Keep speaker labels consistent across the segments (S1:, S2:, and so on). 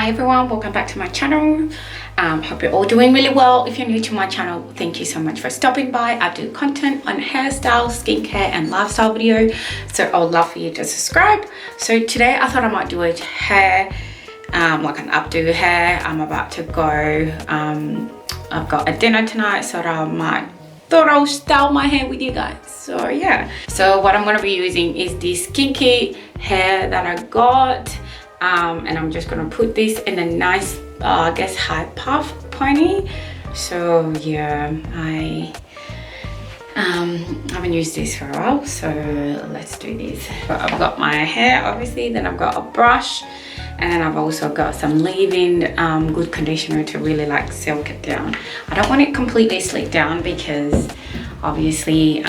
S1: Hi everyone, welcome back to my channel. Hope you're all doing really well. If you're new to my channel, thank you so much for stopping by. I do content on hairstyle, skincare and lifestyle video, so I would love for you to subscribe. So today I thought I might do a hair, like an updo hair. I'm about to go, I've got a dinner tonight, so thought I'll style my hair with you guys. So yeah, so what I'm going to be using is this kinky hair that I got. And I'm just gonna put this in a nice I guess high puff pony. So yeah, I haven't used this for a while, so let's do this. So I've got my hair obviously, then I've got a brush, and then I've also got some leave-in good conditioner to really like silk it down. I don't want it completely slicked down because obviously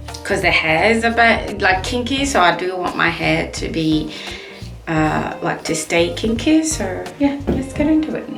S1: because the hair is a bit like kinky, so I do want my hair to be like to stay kinky. So yeah, let's get into it.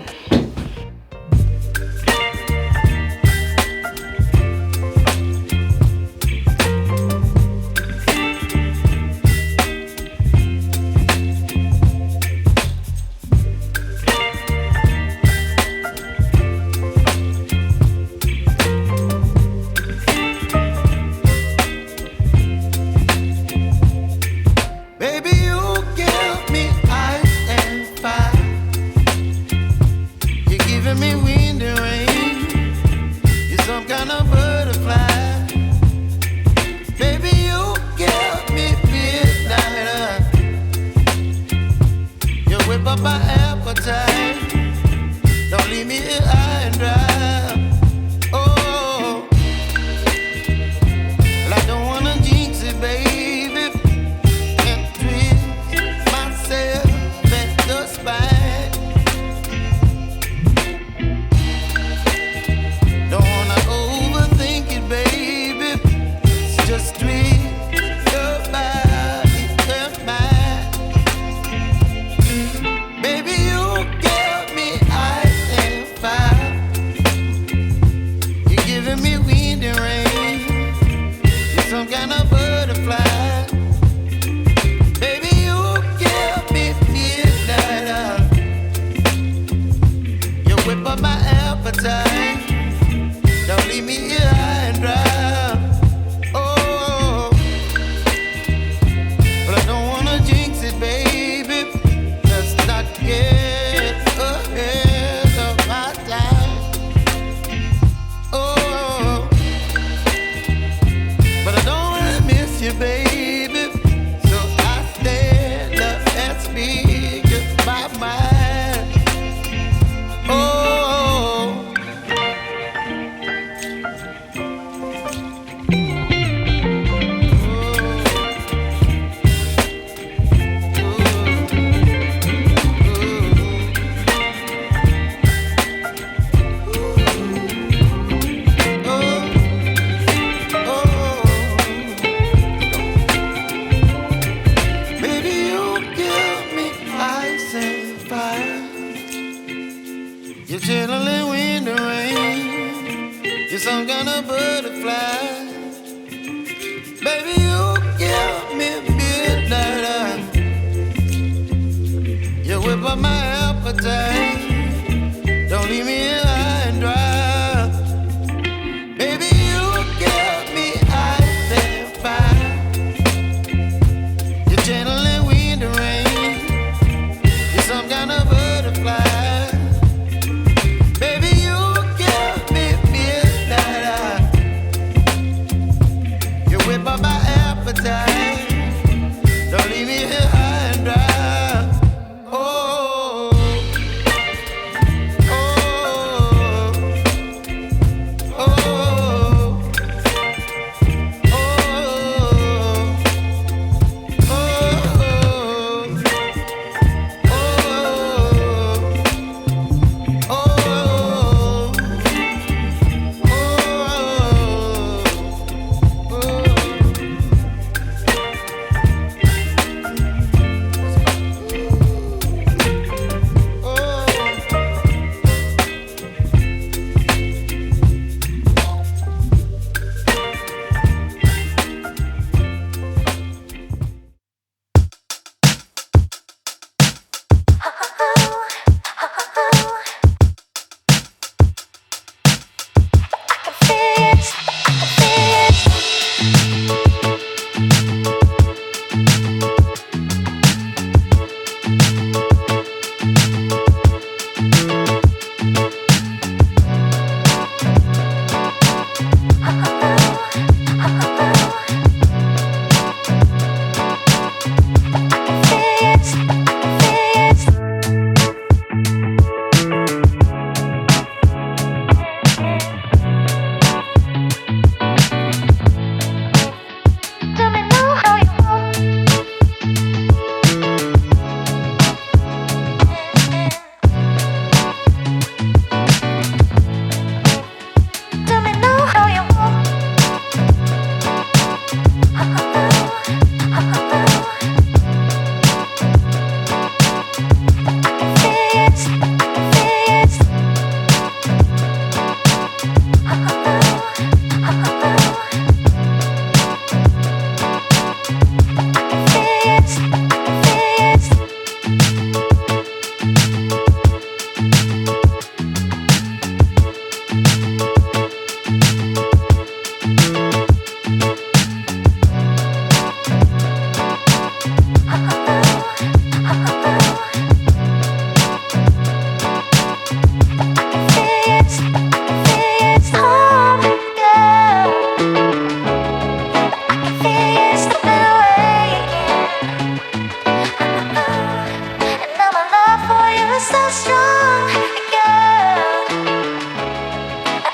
S2: so strong, girl.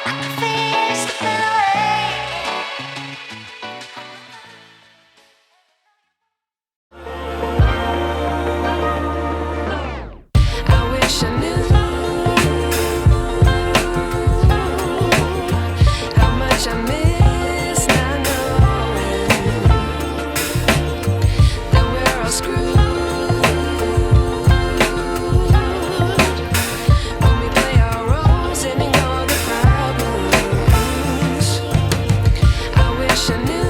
S2: I can feel slipping away. I wish I knew how much I miss not knowing that we're all screwed when we play our roles and ignore the problems. I wish I knew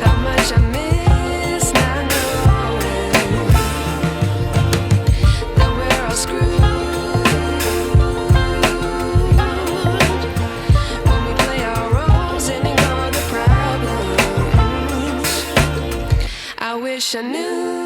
S2: how much I miss not knowing that we're all screwed when we play our roles and ignore the problems. I wish I knew